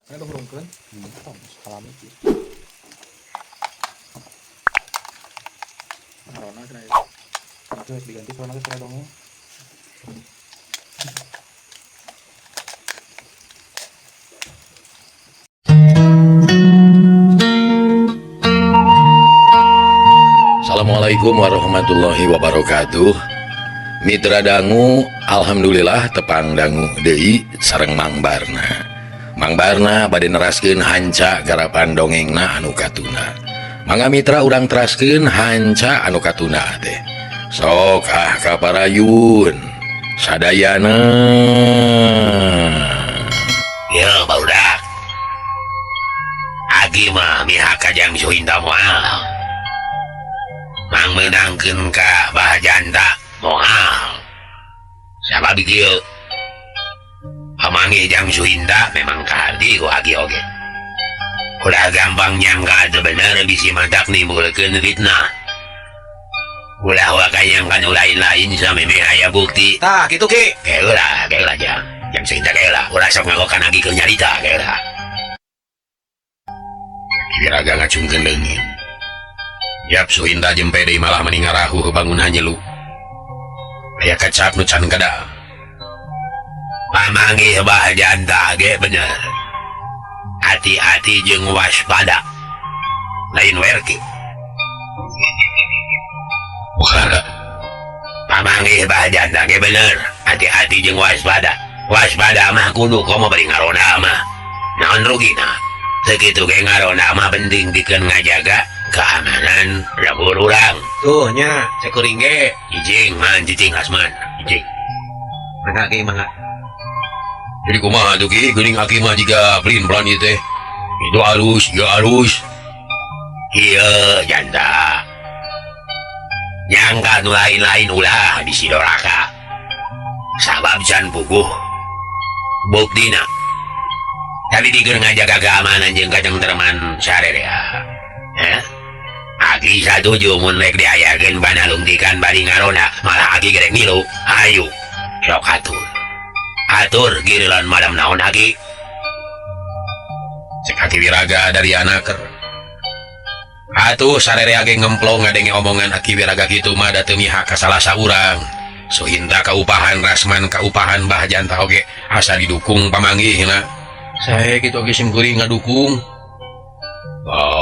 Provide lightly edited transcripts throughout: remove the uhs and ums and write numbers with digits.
Ada hurungkeun. Salami sih. Corona kena ya. Oke, diganti corona ke saya dong. Assalamualaikum warahmatullahi wabarakatuh. Mitra dangu, alhamdulillah tepang dangu deui sareng Mang Barna. Mang Barna bade neraskeun hanca garapan dongengna anu katuna. Mangga mitra urang teraskeun hanca anu katuna teh. Sok kaparayun sadayana. Ya barudak Agi mah mihak kajang suhinda moal Mang menangkeun ka bahajanda moal Sabab kieu Pamanggih jang suhinda memang kahardi ku Agi oge Udah gampang nyangka teu bener bisi matak nimbulkeun fitnah Ulah wakayangkan lain-lain sameme aya bukti Tah, kitu Ki. Keulah jang suhinda keulah ulah sok ngagokan lagi ke nyarita keulah Kiraga ngacungkeun leungit Yap suhinda jempe deui malah mending ngarahu bangun hanyelu aya kacap nu can kada pamanggih bahajanda ge bener hati-hati jeung waspada lain werki wah pamanggih bahajanda ge bener hati-hati jeung waspada mah kudu komo bari ngarona mah naon rugina segitu ge ngarona mah penting dikeun ngajaga keamanan dapur urang Tuh nya, cekuring ge. ijing man cicing asman ijing Mangga Ki, mangga. Jadi kumaha tuh Ki, geuning aki mah jiga pelin-pelan ieu teh. Itu halus, ieu halus. iya janda nyangka nu lain-lain ulah bisi doraka sabab can puguh buktina tapi dikeun ngajaga keamanan jeung katentreman sarerea Agi satuju mun rek diayakeun panalungtikan bari ngarona malah Agi gerek milu ayo sok atur giliran madam naon Agi Cek Aki Wiraga dari anaker. Atuh sarerea ge ngemplong ngadenge omongan Aki Wiraga kitu mah da teu mihak ka salah saurang. Suhinta kaupahan Rasman kaupahan bahajanta oge asa didukung pamanggihna. Sae kitu ge simkuring ngadukung.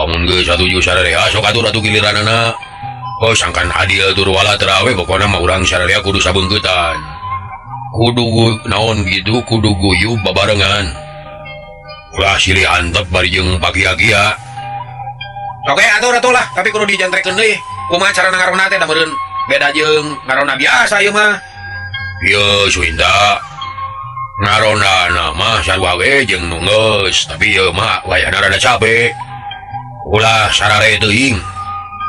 Mun geus satuju sarerea sok atur atuh giliranana. Oh sangkan adil tur wala terawe pokona mah urang sarerea kudu sabeungkeutan. Kudu naon gitu kudu guyub babarengan. Ulah silih antep bari jeung pagia-gia. Oke, atur lah, tapi kudu dijantrekeun deui. Kumaha carana ngarona teh da meureun beda jeung ngarona biasa ieu mah. Ieu Suhinda ngarona mah sarua we jeung nu geus, tapi ieu mah wayahna rada capek. Ulah sarare teuing.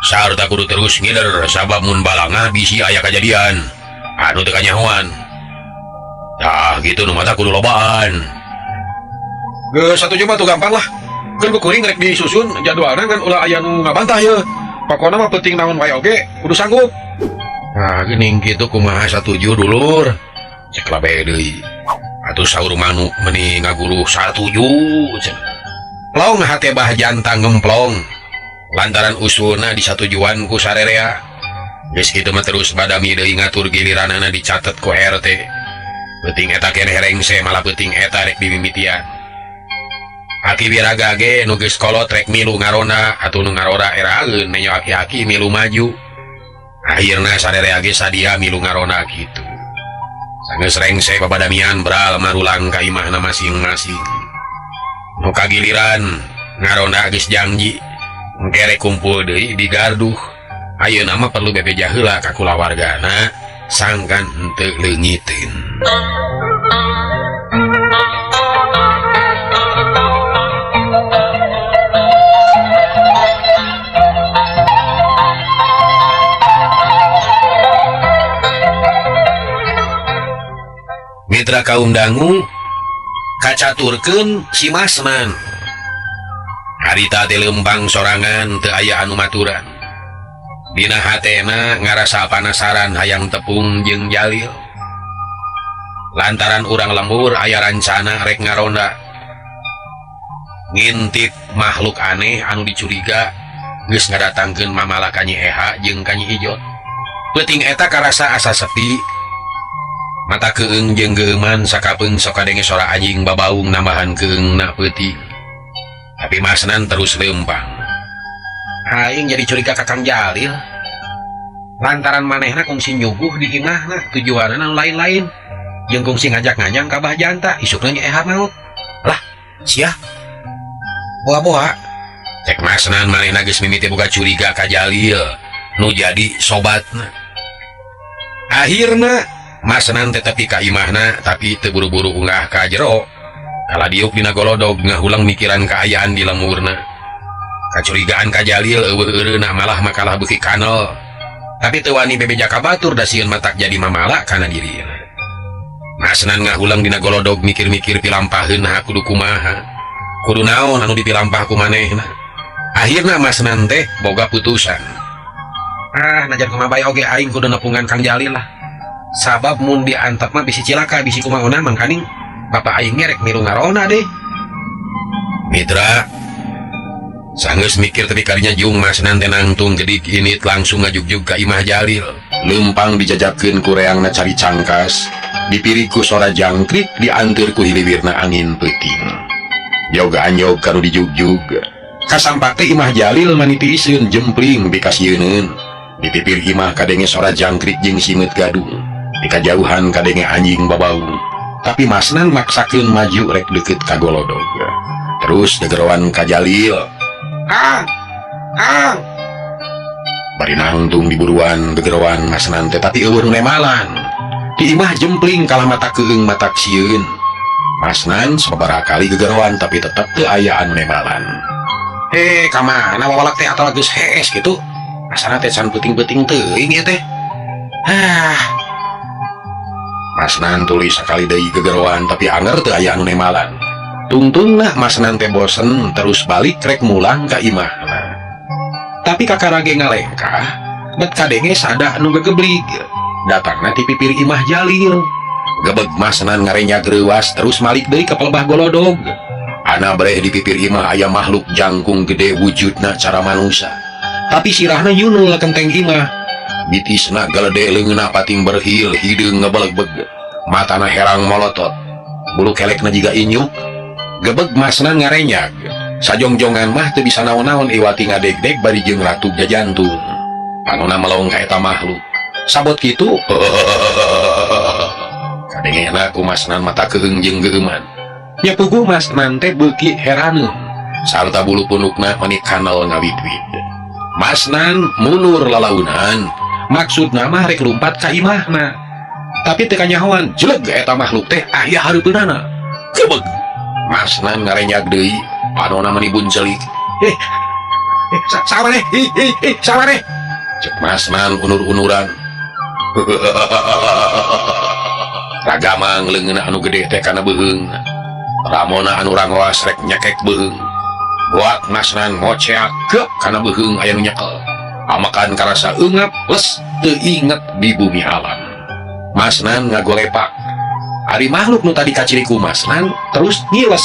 Sarta kudu terus ngiler sabab mun balangah bisi aya kajadian anu teu kanyahoan. Tah gitu nu mata kudu lobaan. Geus satuju mah tuh gampang lah. Kan kuring rek disusun jadwalna kan ulah aya nu ngabantah ye. Pokona mah penting naon wae oge kudu sanggup. Nah geuning kitu kumaha satuju dulur. Cek labe deui. Atuh saur manu meuni ngaguru satuju cenah. Plong hate bahjanta ngemplong lantaran usulna disatujuan ku sarerea. Geus kitu mah terus badami deui ngatur giliranana dicatet ku RT. Penting eta keneh rengse malah penting eta rek dimimitian. Aki Wiraga ge nu geus kolot rek milu ngarona atuh nu ngarora eraeun nenyo aki-aki milu maju. Akhirna sarerea ge sadia milu ngarona kitu. Sanggeus rengse babadamian beral marulang ka imahna masing-masing. Nu kagiliran ngarona geus janji engke rek kumpul deui di Garduh. Ayeuna mah perlu bebeja heula ka kulawargana sangkan henteu leungiteun. Mitra kaum dangu kacaturkeun si Masman. Harita teh leumpang sorangan teu aya anu maturan. Dina hatena ngarasa panasaran hayang tepung jeung Jalil. Lantaran urang lembur aya rancana rek ngaronda ngintip makhluk aneh anu dicuriga geus ngadatangkeun mamala ka Nyi Eha jeung ka Nyi Ijo. Peuting eta karasa asa sepi, mata keung jeung geuman sakapeung sok kadenge sora anjing babaung nambahan keungna peuting. Tapi Masnan terus lempang. Aing jadi curiga ka Kang Jalil lantaran manehna kungsi nyuguh di imahna tujuanna anu lain-lain jeung kungsi ngajak-ngajang ka Bah Janta isukna Nyi Eha maut. Lah, sia boa-boa cek Masnan manehna geus mimiti boga curiga ka Jalil nu jadi sobatna. Akhirna Masnan tetepi ka imahna tapi teu buru-buru unggah ka jero. Kala diuk dina golodog ngahulang mikiran kaayaan di lemurna. Kacurigaan ka Jalil eueuh-eureuna malah makalah beuki kanel. Tapi teu wani bebeja ka batur da sieun matak jadi mamala kana dirina. Masnan ngahulang dina golodog mikir-mikir pilampaheun kudu kumaha. Kudu naon anu dipilampah ku manehna. Akhirna Masnan teh boga putusan. Najan kumabay oge aing kudu nepungan Kang Jalil lah. Sabab mun diantep mah bisi cilaka bisi kumaha mangkaning bapak aing ngerek milu ngarona deh. Mitra sanggeus mikir tapi kalinya jung Masnan teh nangtung gedik init langsung ngajugjug ka imah Jalil. Lempang dijajakeun ku reangna cari cangkas, dipiri ku sora jangkrik, dianteur ku hiliwirna angin peuting. Joga anjog kanu dijugjug. Kasampak teh imah Jalil maniti isieun jempling bikasieun. Dipipir imah kadenge sora jangkrik jeung simeut gadung. Di kajauhan kadenge anjing babaung. Tapi Masnan maksakeun maju rek deukeut ka golodog. Terus degerowan ka Jalil. Bari nangtung diburuan degerowan Masnan teh tapi eueuh nemalan. Di imah jempling kalah mata keung matak sieun. Masnan sababaraha kali gegerowan tapi tetep teu aya anu nemalan. Kamana wawalak teh atawa geus hees kitu? Asana teh can peuting-peuting teuing ieu teh. Masnan tulis sakali deui gegerowan tapi anger teu aya anu nemalan. Tungtungna Masnan teh bosen terus balik rek mulang ka imahna. Tapi kakarage ngalengkah, bet kadenge sada anu gegeblig. Datangna ti pipir imah Jalil. Gebeg Masnan ngarenyag reuwas terus malik deui ka pelebah golodog. Ana breh di pipir imah aya makhluk jangkung gede wujudna cara manusia. Tapi sirahna yunul kenteng imah. Bitisna galede leungeunna pating berhil hideung ngebeleg-beg. Matana herang molotot. Bulu kelekna jiga inyuk. Gebeg Masnan ngarenyag. Sajongjongan mah teu bisa naon-naon iwati ngadeg-deg bari jeung ratu jajantung. Panonna melong ka eta makhluk. Sabot kitu. Kadengena ku Masnan mata keung jeung geuman. Nya puguh Masnan teh beuki heraneun. Sarta bulu punukna mani kanal ngawit-wit. Masnan mundur lalaunan. Maksudna mah rek lumpat ka imahna. Tapi teu kanyahoan jeleg eta makhluk teh aya hareupeunana. Gebeg Masnan ngarenyag deui. Panonna mani buncelik. Sabareh, sabareh. Cek Masnan unur-unuran. Ragamang leungeunna anu gede teh kana beuheung. Ramona anu rangoas rek nyekek beuheung. Buat Masnan ngoceak geup kana beuheung aya nu nyekel. Amakan karasa eungap les teu inget di bumi alam. Masnan ngagolepak. Ari makhluk nu tadi kaciriku Masnan terus ngiles.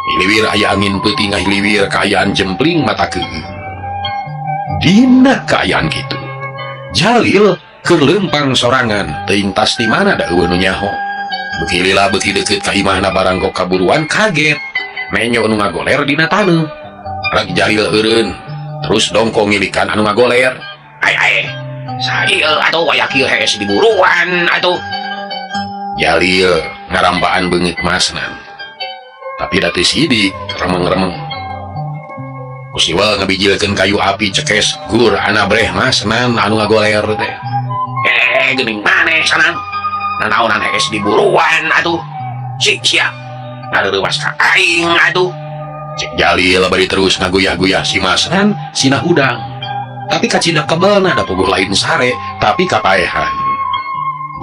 Hiliwir aya angin peuting ngahiliwir kaayaan jempling mata keung. Dina kaayaan kitu Jalil keur leumpang sorangan teuing tas di mana da eueuh nu nyaho. Beuki lila beuki deukeut ka imahna barang kok kaburuan kaget. Menyo nu ngagoler dina taneuh. Rek Jalil eureun terus dongko ngilikan anu ngagoler. Ai saeueuh atuh aya kieu hees diburuan atuh. Jalil ngarambaan beungeut Masnan. Tapi da teu sidik remeng-remeng. Kusiwal ngabijilkeun kayu api cekes gur ana breh Masnan anu ngagoler teh. Geuning maneh sanan. Nanaonan hees diburuan atuh. Sia. Ngareurewas ka aing atuh. Cek Jalil bari terus ngaguyah-guyah si Masnan sina udang. Tapi kacindak kebelna da puguh lain sare tapi kapaehan.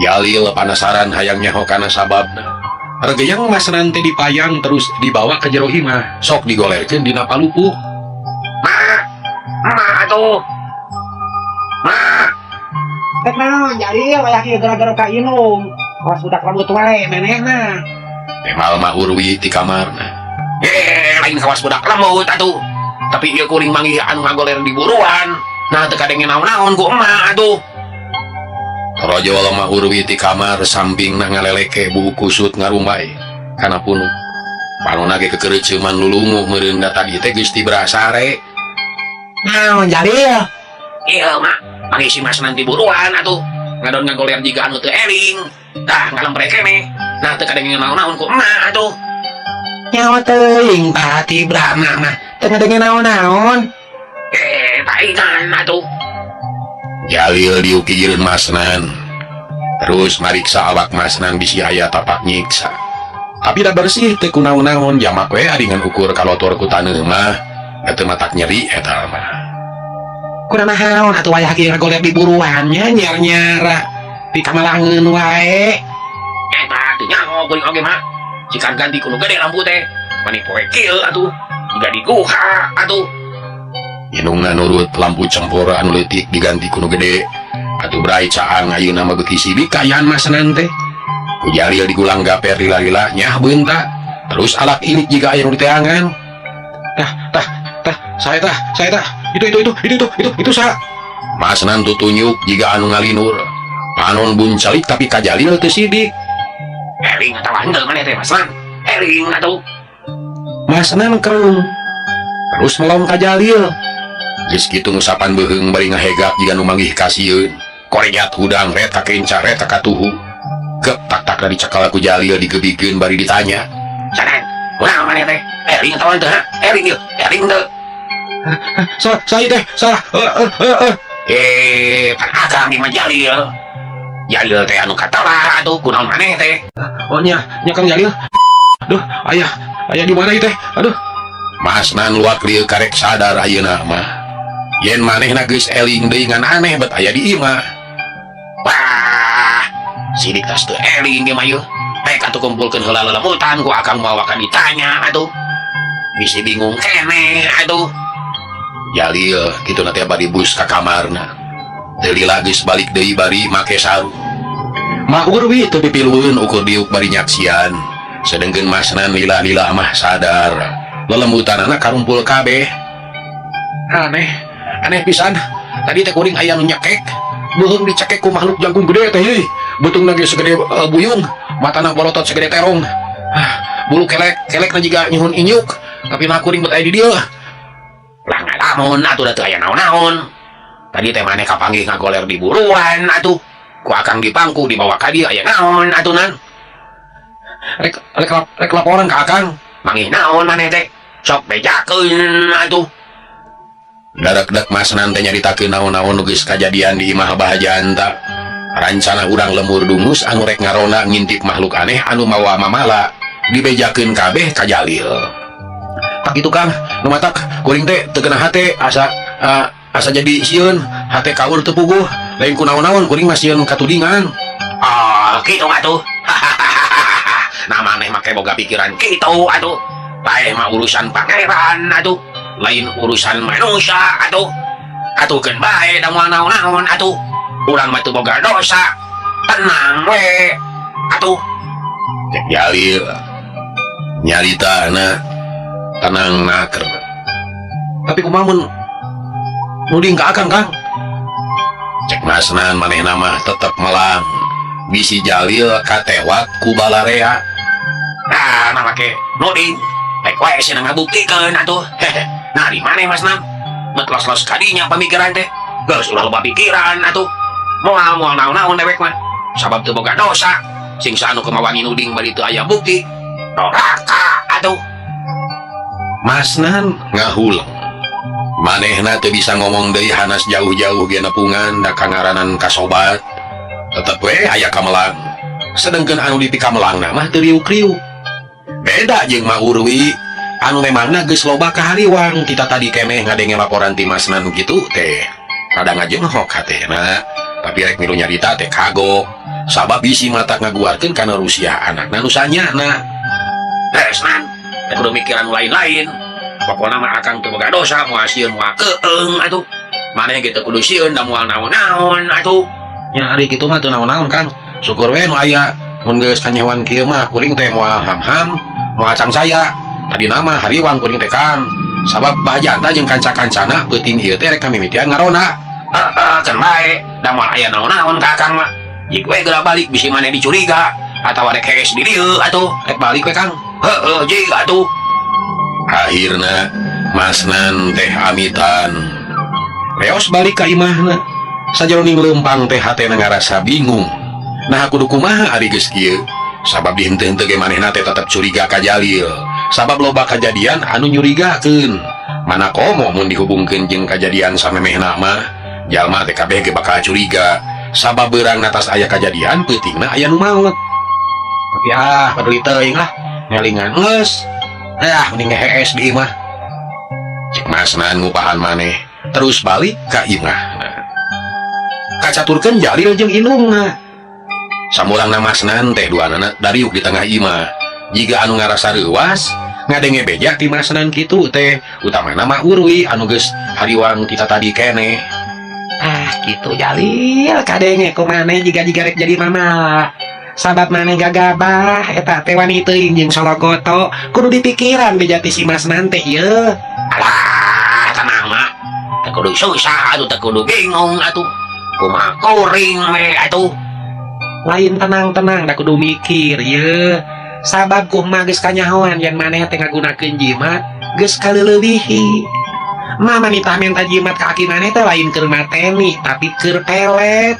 Jalil panasaran hayang nyaho kana sababna. Regeyang Masnan teh dipayang terus dibawa ke jero imah sok digolerkeun dina palupuh. Ma atuh. Ma. Naon Jalil aya kieu gara-gara ka inung. Awas budak rambut wae menehna. Temal mah urwi ti kamarna. lain kawas budak lemut atuh. Tapi ieu kuring manggih anu ngagoler di buruan. Nah teu kadenge naon-naon ku emak atuh. Rojo lemah urwi ti kamar samping na ngaleleke buuk kusut ngarumbay kana punu. Panona ge kekereuceuman lulungu meureun tadi teh geus tibrasare. Naon Jalil? Iya mak, manggih si mas nanti buruan atuh. Ngadon ngagoler jiga anu teu eling. Tah ngalemprek keneh. Nah teu kadenge naon-naon ku emak atuh. Nyawa teuing pati brahma mah. Teu ngadenge naon-naon. Taingan atuh. Jalil diukijeun masnan. Terus mariksa awak masnan bisi aya tapak nyiksa. Tapi dah bersih teu kunaon-naon jamak we adingan ukur kalotor ku taneuh mah. Eta matak nyeri eta mah. Kurang naon atuh aya kieu ngagoler di buruannya nyar-nyara. Di kamalangeun wae. Eta teu nyaho kuring oge mah. Cikan ganti kuno gede lampu teh. Mani poe kieu atuh. Jiga diguha atuh. Inungna nurut lampu cempor anu leutik diganti kuno gede. Atuh brai caang ayeuna mah beuki sidik kayaan masnan teh. Ku Jalil digulang gaper lila-lila nyah beunta. Terus alak ilik jiga aya nu diteangan. Tah, saya tah. Itu sa. Masnan tutunyuk jiga anu ngalinur. Panon buncalik tapi ka Jalil teu sidik. Eling atawa henteu maneh teh masnan. Eling atuh. Masnan keung. Terus melong ka Jalil. Geus kitu ngusapan beuheung bari ngahegap jiga nu manggih kasieun. Koregat hudang ret ka kenca ret ka tuhu. Gep tak-tak dicekal ku Jalil digebikeun bari ditanya. Sanan, kunaon maneh teh? Eling atawa henteu ha? Eling ieu, eling henteu. Saya teh salah. Pan akang di mah Jalil. Jalil teh anu katalah atuh kunaon maneh teh. Oh nya Kang Jalil. Duh, ayah di mana ieu teh? Aduh. Masnan luak lieu karek sadar ayeuna mah. Yen manehna geus eling deui ngan aneh bet aya di imah. Wah, sidik tas teu eling ge mah yeuh. Rek atuh kumpulkeun heula lelemutan ku akang bawa ka ditanya atuh. Bisi bingung keneh atuh. Jalil kitu na teh bari bus ka kamarna. Teu lila geus balik deui bari make sarung. Mah urwi teu pipilueun ukur diuk bari nyaksian. Sedengkeun masnan lila-lila mah sadar. Lelembutanana karumpul kabeh. Aneh pisan. Tadi teh kuring aya nu nyekek. Beuheung dicekek ku makhluk jangkung gede teh euy. Beutungna ge segede buyung, matana bolotot segede terong. Bulu kelekna jiga nyuhun inyuk, tapi na kuring bet aya di dieu. Lah ngalamun atuh da teu aya naon-naon. Tadi teh maneh kapanggih ngagoler di buruan atuh. Ku akang dipangku dibawa ka dieu aya naon atuh nan. Rek laporan ka akang. Manggih naon maneh teh? Sok bejakeun atuh. Dadak-dak masnan teh nyaritakeun naon-naon nu geus kajadian di imah bahajanta. Rancana urang lemur dungus anu rek ngarona ngintip makhluk aneh anu mawa mamala dibejakeun kabeh ka Jalil. Tak itu Kang, nu matak kuring teh teu keunah hate asa jadi sieun, hate kaur teu puguh, lain ku naon-naon kuring mah sieun katudingan. Oh, kitu atuh. Nah maneh make boga pikiran kitu atuh. Bae mah urusan pangeran atuh. Lain urusan manusia atuh. Atuhkeun bae da moal naon-naon atuh. Urang mah teu boga dosa. Tenang we atuh. Cek Jalil nyaritana tenang naker. Tapi kumaha mun nuding ka akang Kang? Cek masnan manehna mah tetep melang. Bisi Jalil katewak ku balarea. Nah make nuding. Baik wae cenah ngabuktikeun atuh. Nah di mana Mas Nam? Metlos-los kadinya pemikiran teh. Geus ulah loba pikiran atuh. Moal naon-naon dewek mah. Sabab teu boga dosa. Sing sanu kemawani nuding bari teu aya bukti. Doraka atuh. Masnan ngahuleng. Manehna teu bisa ngomong deui hanas jauh-jauh ge nepungan da kangaranan kasobat. Tetep we aya kamelang. Sedengkeun anu di pikamelangna mah teu riuk-riuk. Beda jeung Mah Urwi anu memangna geus loba kahariwang. Kita tadi keneh ngadenge laporan ti Masnan kitu teh rada ngajenghok hatena, tapi rek milu nyarita teh kagok sabab bisi mata ngaguarkeun kana rusia anakna nu sanyana. Resnan teh kudu mikiran lain-lain. Pokona mah akang teu boga dosa moal sieun moal keung atuh. Maneh ge teu kudu sieun da moal naon-naon atuh. Nya ari kitu mah teu naon-naon Kang. Syukur we nu aya. Mun geus kanyewan kieu mah kuring teh moal ham-ham, moal acang saya. tadi nama hariwang kuring teh Kang sabab bajanta jeung kanca-kancana peuting ieu teh rek kamimitian ngarona. Kan bae da moal aya naon-naon ka Kang mah jik we geura balik bisi maneh dicuriga atawa rek hees di dieu atuh Rek balik we Kang. heueuh jik atuh. Akhirna Masnan teh amitan reos balik ka imahna. Sajeroning leumpang teh hatena ngarasa bingung. Nah kudu kumaha ari geus kieu? Sabab di henteu-henteu ge manehna teh tetep curiga ka Jalil. Sabab loba kajadian anu nyurigakeun. Mana komo mun dihubungkeun jeung kajadian samemehna mah, jalma teh kabeh ge bakal curiga. Sabab beurang atas aya kajadian peutingna aya nu maot. Tapi peduli teuing lah, ngelingan geus. Mending hees di imah. Cik Masnan ngupahan maneh, terus balik ka imahna. Kacaturkeun Jalil jeung indungna. Samurangna Masnan teh duanana dariuk di tengah imah. Jiga anu ngarasa reuwas ngadenge beja ti Masnan kitu teh utamana mah Urwi anu geus hariwang kita tadi kene. Gitu Jalil kadenge ku maneh jiga rek jadi mama. Sabab maneh gagabah eta teh wani teuing jeung sologoto kudu dipikiran beja ti si Masnan teh ieu. Alah tenang mah teu kudu susah atuh teu kudu bingung atuh kumaha kuring we atuh. Lain tenang-tenang da kudu mikir ye. Sabab kumaha geus kanyahoan yen maneh teh ngagunakeun jimat geus kaleulebihi. Mama nitah menta jimat ka aki maneh teh lain keur mateni tapi keur pelet.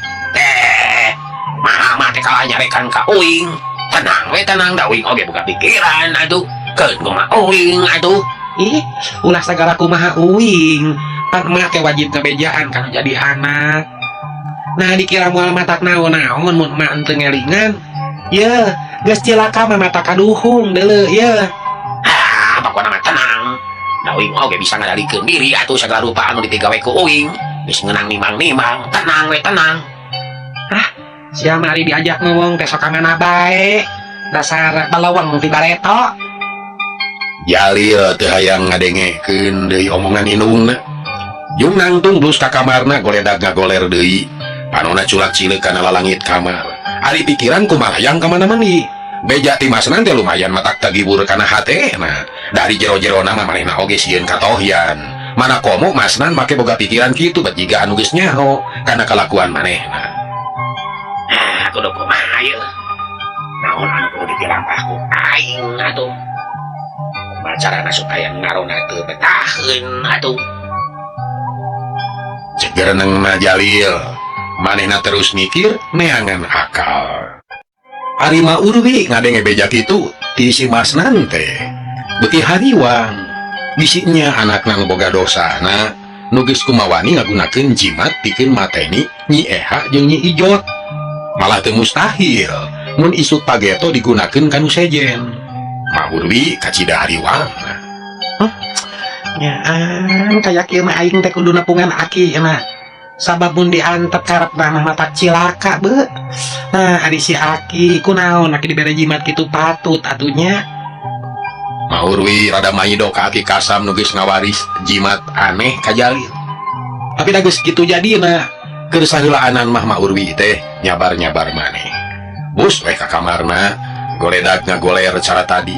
Mah teh kalah nyarekan ka uing. Tenang we tenang da uing oge buka pikiran atuh. Keun kumaha uing atuh. Ih, ulah sagala kumaha uing. Pan emak teh wajib ngabejaan kana jadi anak. Nah dikira moal matak naon-naon mun emak teu ngelingan. Ye, geus cilaka mah mata kaduhung deuleu ye. Pokona mah tenang. Da uing oge bisa ngadalikeun diri atuh sagala rupa anu dipigawe ku uing. Geus ngeunang nimang-nimang. Tenang we tenang. Sia mari diajak ngomong teh sok kamana bae. Dasar balawang ti bareto. Jalil teu hayang ngadengekeun deui omongan indungna. Jung nangtung blus ka kamarna goledag ngagoler deui. Panona culak cileuk kana lalangit kamar. Ari pikiran kumaha hayang ka mana-mani. Beja ti Masnan teh lumayan matak tagibur kana hatena. Dari jero-jerona mah manehna oge sieun katohyan. Mana komo Masnan make boga pikiran kitu bet jiga anu geus nyaho kana kalakuan manehna. Kudu kumaha ieu? Naon anu kudu ditilampah ku aing atuh? Kumaha carana supaya ngarona teu betaheun atuh? Cegerenengna Jalil, manehna terus mikir neangan akal. Ari mah Urwi ngadenge beja kitu ti si Masnan teh beuki hariwang. Bisinya anakna nu boga dosana nu geus kumawani ngagunakeun jimat pikeun mateni Nyi Eha jeung Nyi Ijot. Malah teu mustahil mun isuk pageto digunakeun kanu sejen. Mah Urwi kacida hariwang. Nyaan kayak kieu mah aing teh kudu nepungan aki na. Sabab mun diantep karepna mah mata cilaka be. Nah adi si aki kunaon aki dibere jimat kitu patut atunya. Mah Urwi rada maido ka aki kasam nu geus ngawaris jimat aneh ka Jalil. Tapi da geus kitu jadina keur saheulaanan mah Urwi teh nyabar-nyabar maneh. Bus we ka kamarna goledag ngagoler cara tadi.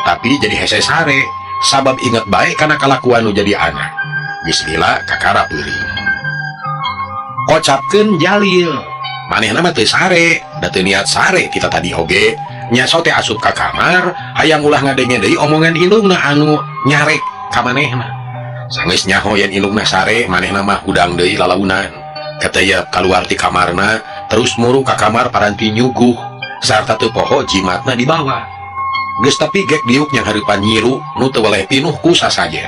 Tapi jadi hese sare. Sabab inget baik karena kalakuan nu jadi anak. Geus lila kakara peuring. Kocapkeun Jalil, manehna mah teu sare, da teu niat sare kita tadi oge. Nya sote asup ka kamar, hayang ulah ngadenge deui omongan indungna anu nyarek ka manehna. Sanggeus nyaho yen indungna sare, manehna mah hudang deui lalaunan. Kataya kaluar ti kamarna, terus muru ka kamar paranti nyuguh, sarta teu poho jimatna dibawa. Geus tapi gek diuk yang hareupan nyiru nu teu weleh pinuh ku sasajen.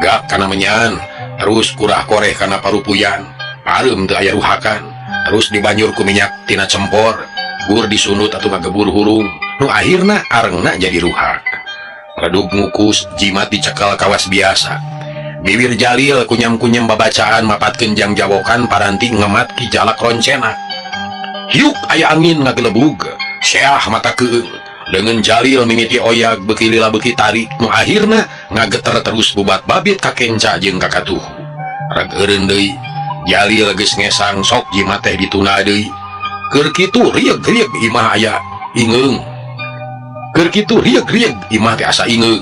Gak kana menyan, terus kurah koreh kana parupuyan, pareum teu aya ruhakan, terus dibanyur ku minyak tina cempor, gur disunut atuh ngagebur hurung, nu akhirna arengna jadi ruhak. Redup ngukus jimat dicekel kawas biasa. Bibir Jalil kunyam-kunyam babacaan mapatkeun jang jawokan paranti ngemat ki jalak roncena. Hiuk aya angin ngagelebug, seah mata keung. Dengan Jalil mimiti oyag beuki lila beuki tarik nu akhirna ngageter terus bubat babit ka kenca jeung ka katuh. Reg eureun deui Jalil geus ngesang sok jimat teh dituna deui. Keur kitu rieg-rieg imah aya ingeung. Keur kitu rieg-rieg imah teh asa ingeung.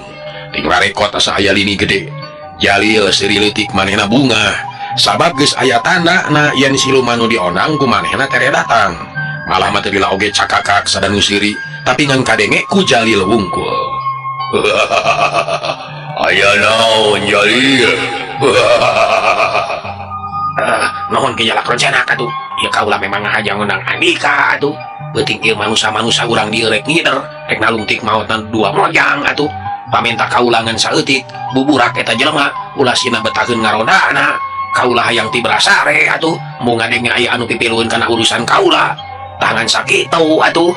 ting rarekot asa aya lini gede. Jalil seri leutik manehna bunga sabab geus aya tanda na yen siluman nu dionang ku manehna tere datang. Malah mah teu lila oge cakakak sadanu siri tapi ngan kadenge ku Jalil wungkul. Aya naon Jalil? Nohon ke jalak rencana atuh. Ya kaulah memang ngahaja ngundang Andika atuh. Beuting ieu manusia-manusia urang dieu rek ngider, rek nalungtik maotan dua mojang atuh. Paminta kaulangan saeutik, buburak eta jelema ulah sina betakeun ngarodana. Kaulah hayang ti berasare atuh, mun ngadenge aya anu pipilueun kana urusan kaula. Tangan sakitu atuh.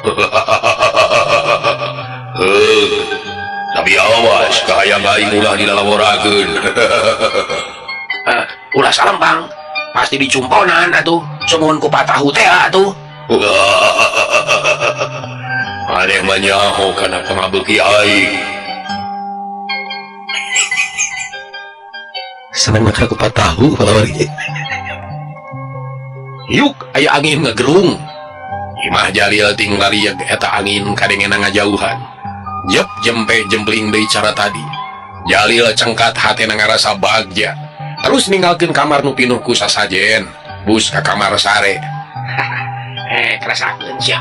Tapi awas kahayang aing ulah dilalaworakeun. Ulah salempang, pasti dicumponan atuh, sumuhun ku patahu teh atuh. Maneh mah nyaho kana pangabeuki aing. Senang maka aku tahu kalau hari yuk aya angin ngegerung. Imah Jalil ting larieg eta angin kadengena ngajauhan. Jep jempe jempling deui cara tadi. Jalil cengkat hatena ngarasa bagja. Terus ninggalkeun kamar nu pinuh ku sasajen. Bus ka kamar sare. Kerasakeun sia.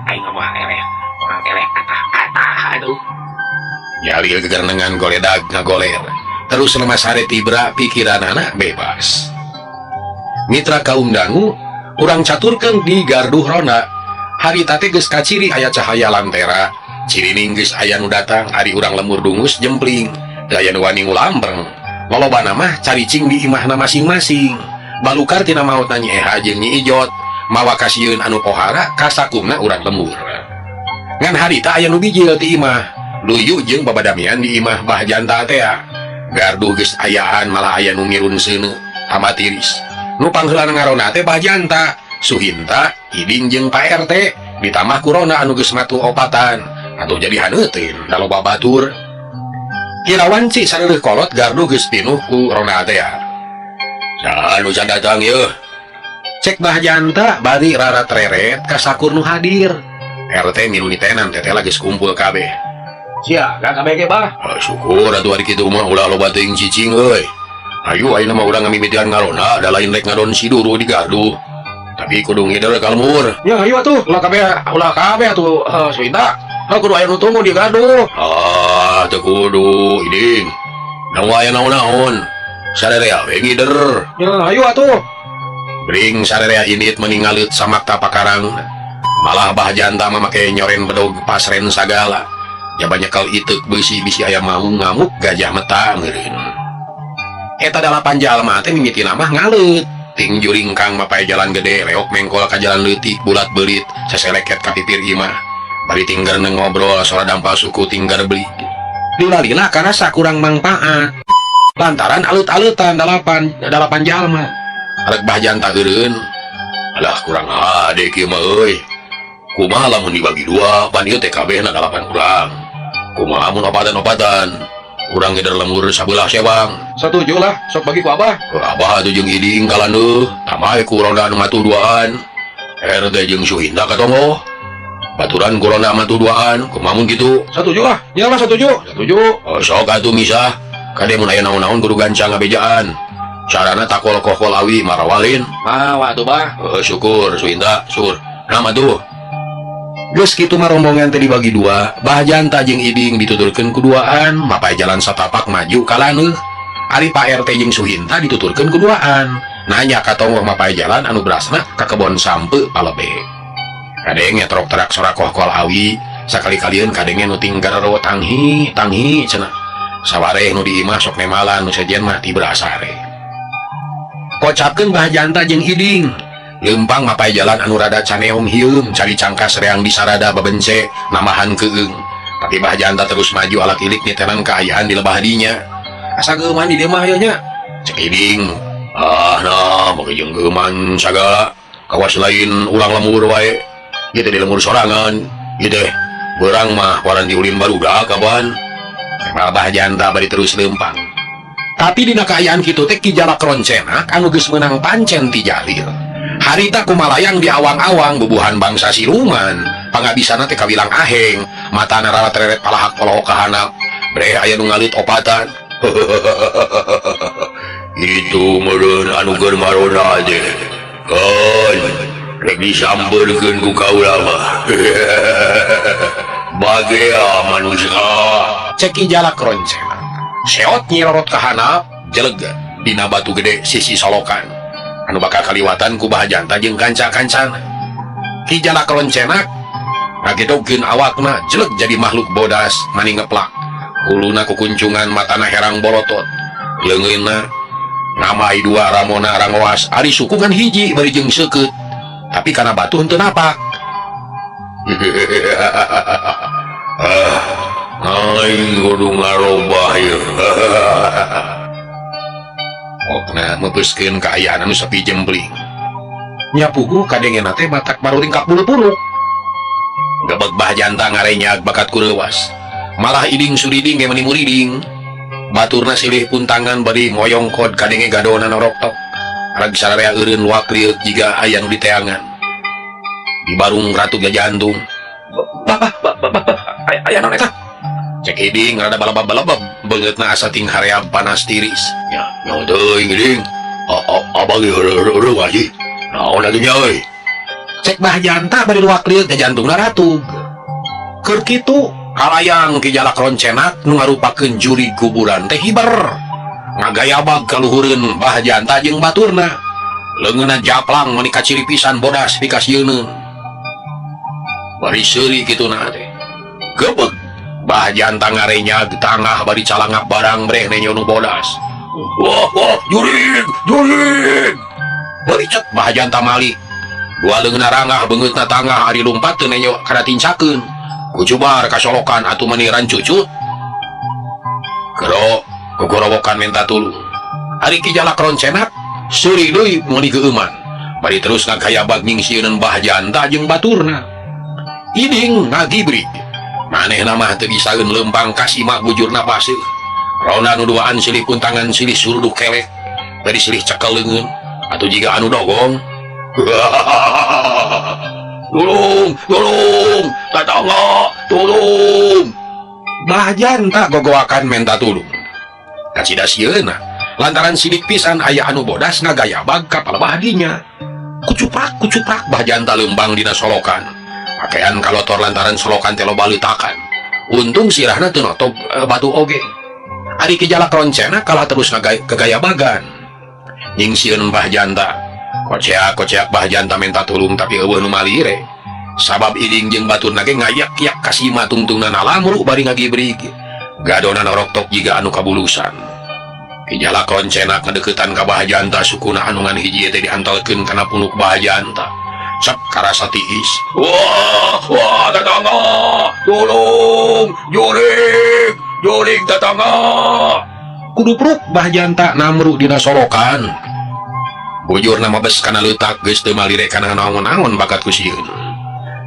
Aing mah moal eleh atah aduh. Jalil gegerenengan goledag ngagoler. Terus lemas sare tibra pikiranana bebas. Mitra kaum dangu urang caturkeun di garduh ronda. Harita teh geus kaciri aya cahaya lantera. Cirining geus aya nu datang ari urang lemur dungus jempling. Teu aya nu wani ngulambreng. Lolobana mah caricing di imahna masing-masing. Balukar tina maotna Nyi Eha jeung Nyi Ijot mawa kasieun anu pohara ka sakumna urang lembur. Ngan harita aya nu bijil ti imah. Luyu jeung babadamian di imah Bah Janta teh. Garduh geus ayaan malah aya nu ngirun seuneu amatiris. Nu pangheulana ngarona teh Bah Janta, Suhinta, Iding jeung Pak RT ditambah kurona anu geus matu opatan atuh jadi haneuteun da loba batur. Kirawan ci sareureuk kolot garduh geus pinuh ku ronda teh. Saha nu can datang yeuh? Cek Bah Janta bari rarat reret ka sakur nu hadir. RT milu ni tenan teteh lagi kumpul kabeh. Sia, gak kabeh bah. Syukur atuh ari kitu mah ulah loba teuing cicing euy. Ayo ayeuna mah urang ngamimitian ngarona da lain rek ngadon si duru di garduh. Tapi kudu ngider kalmur. Ya ayo atuh, ulah kabeh atuh Suinta. Kudu aya nu tunggu di garduh. Teu kudu Iding. Naon aya naon-naon. Sadarea we ngider. Ya ayo atuh. Bring sadarea init meninggalit samakta pakarang. Malah Bah Janta mah make nyoren bedog pasren sagala. Ya banyak kal itek bisi-bisi ayam mau ngamuk gajah metang ngeureun. Eta 8 jalma teh mimitina mah ngaleut. Ting juring kang mapae jalan gede leok mengkol ka jalan leutik bulat beulit seseleket ka pipir imah. Bari tinggal ngobrol soal dampal suku tinggal beli. Lila-lila karena sakurang manfaat. Lantaran alut-alutan 8 jalma. Rek Bah Janta eureun. Alah kurang ade kieu mah euy. Kumaha lamun dibagi 2 pan ieu teh kabehna 8 urang. Kumaha mun opatan-opatan. Urang ngeder lembur sabelah sewang. Setuju lah, sok bagi ku Abah. Ku Abah atuh jeung Iding kalaneuh, tamae ku ronda anu matu duaan. RT jeung Suhinda katongo. Baturan ku ronda matu duaan, kumaha mun kitu? Setuju lah, nyalah setuju. Sok atuh misah. Kade mun aya naon-naon kudu gancang ngabejaan. Carana takol kokol awi marawalin. Mawa tuh bah. Syukur Suhinda, sur. Nama tuh. Geus kitu mah rombongan teh dibagi 2, Bah Janta jeung Iding dituturkeun kuduaan, mapae jalan satapak maju kalaneuh. Ari Pak RT jeung Suhinta dituturkeun kuduaan, nanya ka tonggo mapae jalan anu berasna ka kebon sampeu palebe. Kadeng nyetrok terak sorakoh kol awi, sakali-kalieun kadenge nu tinggarero tanghi cenah. Sawareh nu di imah sok nemalan nu sejen mah ti berasare. Kocapkeun Bah Janta jeung Iding. Lempang mapai jalan anu rada caneong hium cari cangkas reang di sarada babence namahan keung. Tapi Bah Janta terus maju alak ilik nitenan keayaan di lebah dinya. Asa geuman di dieu mah aya nya. Cek Iding. Nah, make jeung geuman sagala. Kawas lain ulang lemur wae. Ieu teh di lemur sorangan. Ieu teh beurang mah waran diulin barudak kaban. Emang Bah Janta bari terus lempang. Tapi dina kaayaan kitu teh Ki Jalak Roncenak anu geus meunang pancen ti Jalil. Harita kumalayang di awang-awang bubuhan bangsa siluman. Pangabisana teh kawilang aheng, matana ralat reret palahak polohok kahanap. Bre aya nu ngalit opatan. Itu meureun anu keur marona teh. Kan rek disambeurkeun ku kaula mah. Bagea manusia. Cek Kijala Kroncena. Seot nyirorot ka handap jeleg dina batu gede sisi solokan. Anu bakal kaliwatan ku Bahjanta jeung kanca-kancana. Kijala Kroncena ngagedogkeun awakna jeleg jadi makhluk bodas mani ngeplak. Huluna kukuncungan matana herang bolotot. Leungeunna ngamai dua Ramona rangoas ari sukungan hiji bari jeung seukeut. Tapi kana batu henteu napak. Aing kudu ngarobah ieu. Okna meupeuskeun kaayaan anu sepi jembling. Nya puguh kadengena teh batak baruring ka pulu-pulu. Gebeg Bahjanta ngarenyag bakat kureuwas. Malah iding suriding ge meuni muriding. Baturna silih puntangan bari ngoyongkod kadenge gadona noroktok. Rag sararea eureun luak rieuh jiga aya nu diteangan. Di barung Ratu Gajantung. Aya naon eta? Cek iding rada balabab-balabab beungeutna asa ting haream panas tiris. Nya teuing geuning. Abang ge heureung aji. Naon lagi nya euy? Cek Bahjanta bari luak rieuh Gajantungna Ratu. Keur kitu kalayang Kijala Kroncena nu ngarupakeun juri kuburan teh hiber. Ngagayabag kaluhureun Bahjanta jeung baturna. Leungeunna japlang meuni kaciri pisan bodas pikas yeuneun. Bari seuri kituna teh. Gebeg Bahjanta ngarenyag tangah bari calangap barang breh nenyo nu bodas. Wah, jurig. Bari cek Bahjanta mali. Dua leungeunna rangah beungeutna tangah ari lumpat teu nenyo kada tincakeun. Kucubar kasolokan atuh meuni rancucut. Kero gogorowokan minta tulung. Ari Kijala Kroncena seuri deui meuni geueuman. Bari terus ngagayabag ningsieun Bahjanta jeung baturna. Iding ngagibrig. Manehna mah teu disaeun lempang kasimak bujurna paseuh. Rona nu duaan silih puntangan silih suruduk kelek. Bari silih cekel leungeun atuh jiga anu dogong. Tolong, tatangga, tolong. Bahjanta gogoakan menta tulung. Kacida sieuna, lantaran sidik pisan aya anu bodas ngagayabag ka palebah dinya. Kucuprak Bahjanta leumbang dina solokan. Pakaian kalotor lantaran solokan teh loba leutakan. Untung sirahna teu notob batu oge. Ari Kijala Kroncena kalah terus ngagayabagan. Nyingsieun Bahjanta. Koceak Bahjanta minta tulung tapi eueuh nu malire. Sabab iding jeung baturna ge ngayak-yak kasima tungtungna nalamru bari ngagibrig. Gadona noroktok jiga anu kabulusan. Kijala Kroncena ngedeuketan ka Bahjanta sukuna anu ngan hiji teh diantolkeun kana punuk Bahjanta. Cep karasa tiis. Wah, tetangga, tolong, jurig tetangga. Kudupruk Bahjanta namru dina solokan. Bujur nama bes kana leutak geus teu malire kana naon-naon bakat ku sieun.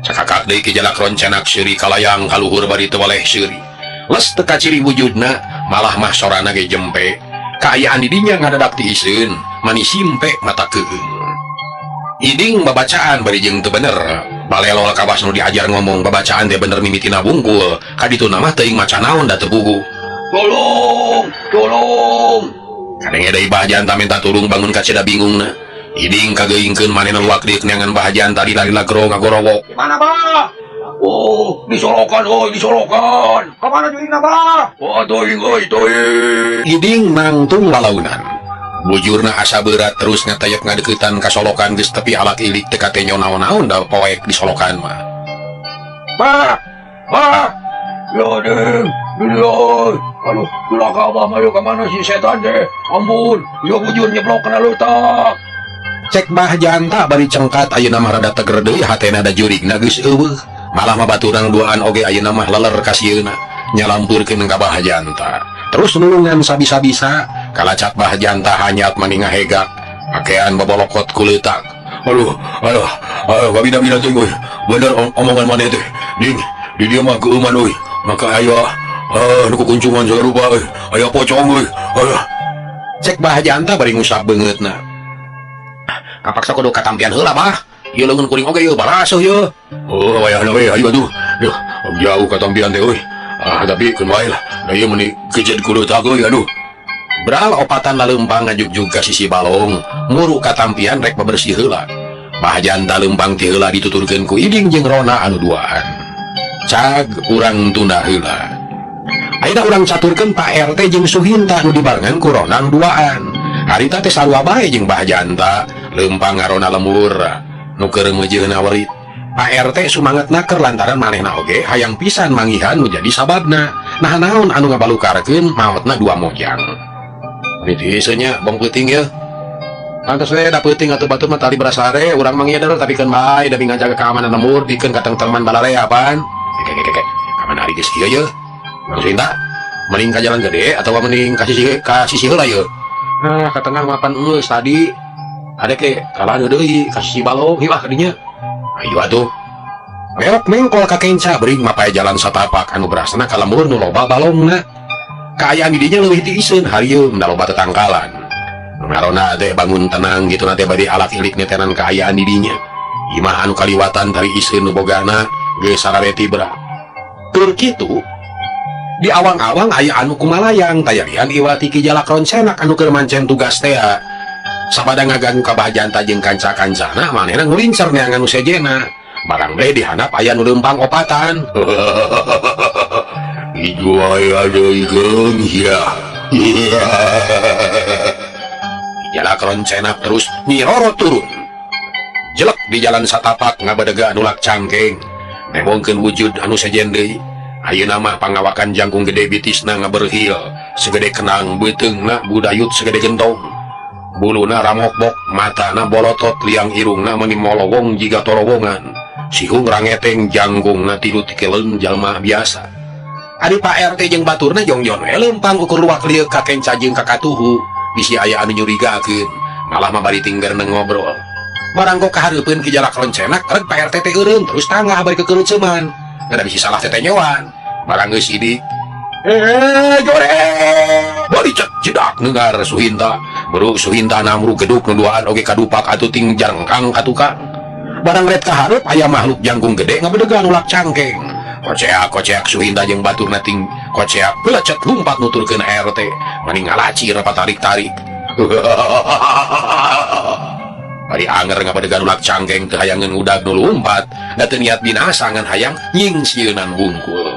Sakakak deui Kijala Kroncena seuri kalayang kaluhur bari teu waleh seuri. Les teu kaciri wujudna, malah mah sorana ge jempe. Kaayaan di dinya ngadadak tiiseun, mani simpe mata keung. Iding babacaan bari jeung teu bener. Balelol kabas nu diajar ngomong babacaan teh bener mimitina bungkul. Kadituna mah teuing maca naon da teu bugu. Tolong. Kadenge deui Bahjanta minta tulung bangun kacida bingungna. Iding kageuingkeun manehna luak deuk neangan Bahjanta di lari lagro ngagorowok. Mana bah? Oh, disolokan. Kamana juingna bah? Oh, teuing. Iding nangtung lalaunan. Bujurna asa berat terus ngatayap ngadeuketan ka solokan geus tepi alak ilik teu kate naon-naon da poek di solokan mah. Bah. Ya deng, Bilioy. Aduh, duraka abah mah ka mana si setan deh. Ampun, ya bujur nyeblok kana leutak. Cek Bahjanta bari cengkat ayeuna mah rada teger deui hatena da jurigna geus eueuh. Malah mah baturan duaan oge ayeuna mah leler ka sieuna. Nyalampurkeun ka Bahjanta. Terus nulungan sabisa-bisa kalacak Bahjanta hanyat mani ngahegak. Pakaian babolokot ku leutak. Aduh, kabina-bina teh euy. Bener omongan maneh teh. Ding, di dieu mah keuman euy. Maka aya nu kukuncungan sarupa euy. Aya pocong euy. Cek Bahjanta bari ngusap beungeutna. Kapaksa kudu katampian heula mah. Ieu leungeun kuring oge ieu baras ieu. Oh, wayahna we ayo atuh. Yeuh, jauh katampian teh euy. Tapi kan wae lah. Da ieu meuni kejeut kudu tagoy aduh. Beral opatan laleumpang ngajugjug ka sisi balong, muru katampian rek bebersih heula. Bahajan leumpang ti heula dituturkeun ku Iding jeung Rona anu duaan. Cag urang tunda heula. Ayeuna urang caturkeun Pak RT jeung Suhinta anu dibarengan ku Rona anu duaan. Harita teh sarua bae jeung bahajanta leumpang ngarona lemur nu keur meujeunna werit. Pak RT sumangetna keur lantaran manehna oge hayang pisan manggihan nu jadi sababna. Nah naon anu ngabalukarkeun maotna dua mojang. Ini nya bong peuting ya. Pantes we da peuting atuh batur mah tali berasare urang mangieder tapi kan bae da ngajaga keamanan lemur dikeun ka tengteman balarea apaan. Kek. Kaman hari geus kieu ye. Maksudna mending ka jalan gede atau mending ka sisi heula ye. Nah, ka tengah mapan eus tadi. Ade ke kalah deui ka sisi balong hiwah kadinya. Ayo atuh. Merok mengkol ka kenca beuring mapae jalan satapak anu berasna ka lembur nu loba balongna. Kaayaan didinya leuwih ti iseun harieum da loba tetangkalan. Ngarona teh bangun tenang gitu nate bade alak ilik netenan kaayaan didinya. Imah anu kaliwatan dari iseun nu bogana geus sarare tibra. Tur kitu di awang-awang aya anu kumalayang tayarian iwati ki jalak roncenak anu keur mancen tugas teh. Sabada ngaganggu ka bahajanta jeung kanca-kancana manehna ngulincer neangan nu sejena. Barang bae dihandap aya nu leumpang opatan. Ijo aya deui geung ya. Jalak roncenak terus nyiroro turun. Jelek di jalan satapak ngabadega anu lak cangkeng. Nemongkeun wujud anu sejen deui. Ayeuna mah pangawakan jangkung gede bitisna ngaberhil, segede kenang beuteungna budayut segede gentong. Buluna ramokbok, matana bolotot, liang irungna meuni molowong jiga torowongan. Sihung rangeteng janggungna tilu tikeleun jalma biasa. Ari Pak RT jeung baturna jongjon we leumpang ukur luak lieu ka kenca jeung ka katuhu. Bisi aya anu nyurigakeun, malah mah bari tinggalna ngobrol. Barang kok kahareupeun ki jalak roncenak rek Pak RT teh eureun terus tangah bari kekeureuceman. Kada bisi salah teh nyawan. Barang geus Idik. Jore. Bari cek jedak neungar Suhinta. Buru Suhinta namru geduk nu duaan oge kadupak atuh ting jarengkang ka tukang. Barang ret kahareup aya makhluk jangkung gede ngabedega anu lak cangkeng. Koceak Suhinta jeung baturna ting koceak pelecet lumpat nuturkeun RT mani ngalacir apa tarik-tarik. Bari anger ngabadega ulak cangkeng teu hayangeun udag nu lumpat da teu niat binasa ngan hayang nyingsieunnan wungkul.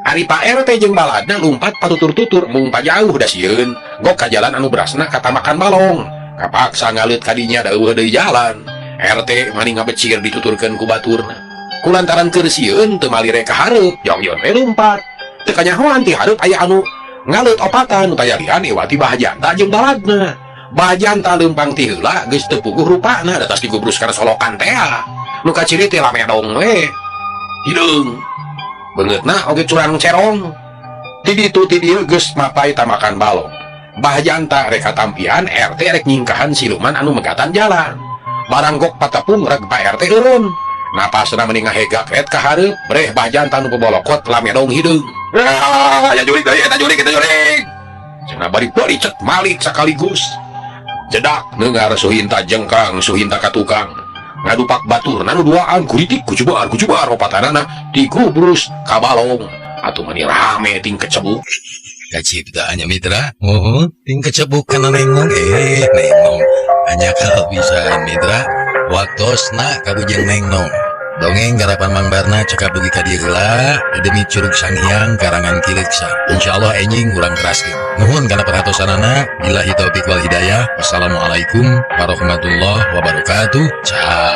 Ari Pak RT jeung baladna lumpat patutur-tutur mung pajauh da sieun gok ka jalan anu berasna katamakan balong. Kapaksa ngaleut kadinya da eueuh deui jalan. RT mani ngabecir dituturkeun ku baturna. Kulantaran keur sieun teu malire ka hareup jongjon we lumpat. Teu kanyahoan ti hareup aya anu ngaleut opatan nu tayarian iwati bahajanta jeung baladna. Bahajanta leumpang ti heula geus teu puguh rupana da tos digubrus kana solokan teh. Nu kaciri teh lamedong we. Hideung. Beungeutna oge curang cerong. Ti ditu ti dieu geus mapai tamakan balong. Bahajanta rek katampian RT rek nyingkahan siluman anu megatan jalan. Barang gok patepung rek Pak RT eureun. Napasna mending ngahegak ret ka hareup breh bahajanta nu pebolokot lamedong hideung. Ya jurig deui eta jurig. Cenah bari cek malik sakaligus. Jedak neungar Suhinta jengkang Suhinta ka tukang. Ngadupak baturna nu duaan kuritik kucubar opatanana digubrus ka balong. Atuh mani rame ting kecebuk. Kaciptaannya mitra. Ting kecebuk kana nengong nengong. Hanya kalau bisa mitra. Waktosna kabujeng nengong. Dongeng garapan Mang Barna cekap dugi ka dieu heula demi Curug Sanghyang karangan Kileuksa. Insyaallah enjing urang keraskeun. Nuhun kana perhatosanana. Billahi taufik wal hidayah. Wassalamualaikum warahmatullahi wabarakatuh. Ciao.